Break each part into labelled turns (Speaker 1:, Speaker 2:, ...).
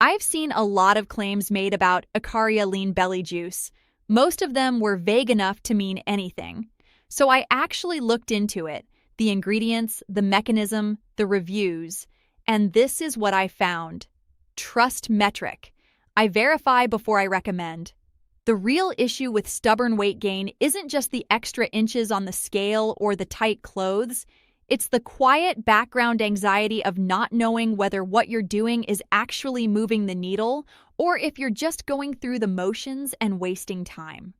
Speaker 1: I've seen a lot of claims made about Ikaria Lean Belly Juice. Most of them were vague enough to mean anything. So I actually looked into it, the ingredients, the mechanism, the reviews, and this is what I found. Trust metric. I verify before I recommend. The real issue with stubborn weight gain isn't just the extra inches on the scale or the tight clothes. It's the quiet background anxiety of not knowing whether what you're doing is actually moving the needle or if you're just going through the motions and wasting time.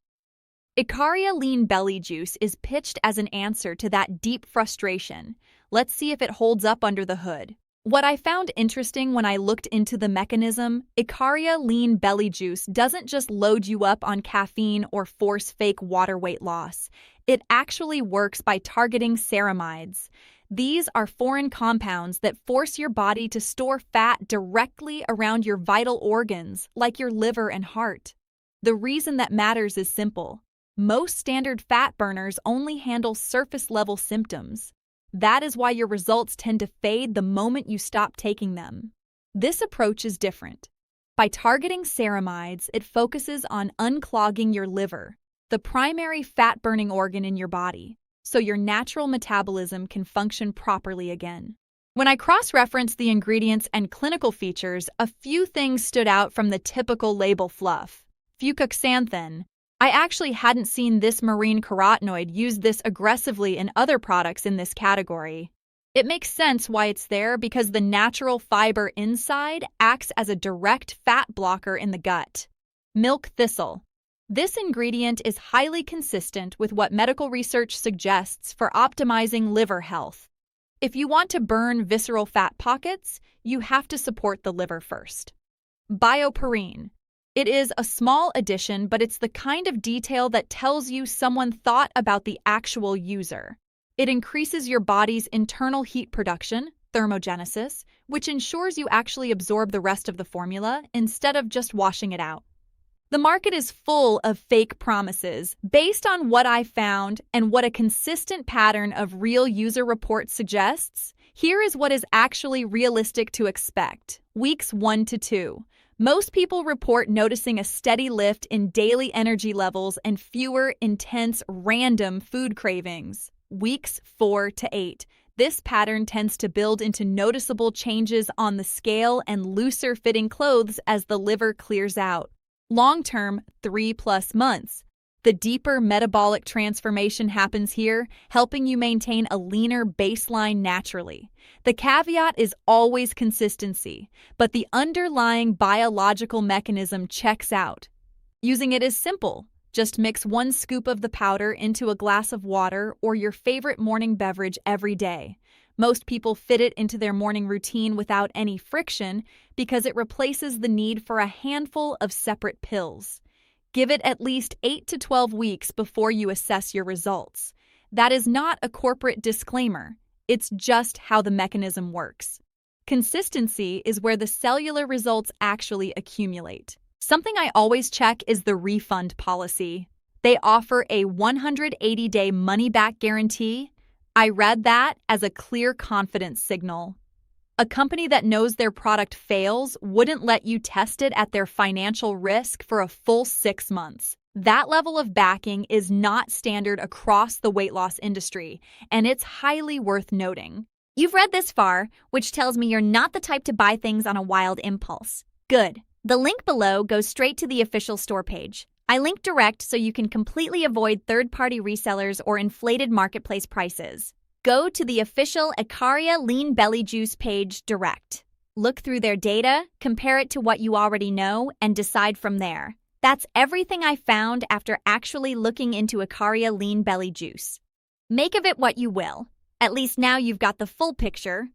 Speaker 1: Ikaria Lean Belly Juice is pitched as an answer to that deep frustration. Let's see if it holds up under the hood. What I found interesting when I looked into the mechanism, Ikaria Lean Belly Juice doesn't just load you up on caffeine or force fake water weight loss. It actually works by targeting ceramides. These are foreign compounds that force your body to store fat directly around your vital organs, like your liver and heart. The reason that matters is simple. Most standard fat burners only handle surface-level symptoms. That is why your results tend to fade the moment you stop taking them. This approach is different. By targeting ceramides, it focuses on unclogging your liver, the primary fat-burning organ in your body, so your natural metabolism can function properly again. When I cross-referenced the ingredients and clinical features, a few things stood out from the typical label fluff. Fucoxanthin. I actually hadn't seen this marine carotenoid used this aggressively in other products in this category. It makes sense why it's there because the natural fiber inside acts as a direct fat blocker in the gut. Milk thistle. This ingredient is highly consistent with what medical research suggests for optimizing liver health. If you want to burn visceral fat pockets, you have to support the liver first. Bioperine. It is a small addition, but it's the kind of detail that tells you someone thought about the actual user. It increases your body's internal heat production, thermogenesis, which ensures you actually absorb the rest of the formula instead of just washing it out. The market is full of fake promises. Based on what I found and what a consistent pattern of real user reports suggests, here is what is actually realistic to expect. Weeks 1 to 2. Most people report noticing a steady lift in daily energy levels and fewer intense, random food cravings. Weeks 4 to 8. This pattern tends to build into noticeable changes on the scale and looser fitting clothes as the liver clears out. Long-term, 3+ months. The deeper metabolic transformation happens here, helping you maintain a leaner baseline naturally. The caveat is always consistency, but the underlying biological mechanism checks out. Using it is simple. Just mix 1 scoop of the powder into a glass of water or your favorite morning beverage every day. Most people fit it into their morning routine without any friction because it replaces the need for a handful of separate pills. Give it at least 8 to 12 weeks before you assess your results. That is not a corporate disclaimer. It's just how the mechanism works. Consistency is where the cellular results actually accumulate. Something I always check is the refund policy. They offer a 180-day money-back guarantee. I read that as a clear confidence signal. A company that knows their product fails wouldn't let you test it at their financial risk for a full 6 months. That level of backing is not standard across the weight loss industry, and it's highly worth noting.
Speaker 2: You've read this far, which tells me you're not the type to buy things on a wild impulse. Good. The link below goes straight to the official store page. I link direct so you can completely avoid third-party resellers or inflated marketplace prices. Go to the official Ikaria Lean Belly Juice page direct. Look through their data, compare it to what you already know, and decide from there. That's everything I found after actually looking into Ikaria Lean Belly Juice. Make of it what you will. At least now you've got the full picture.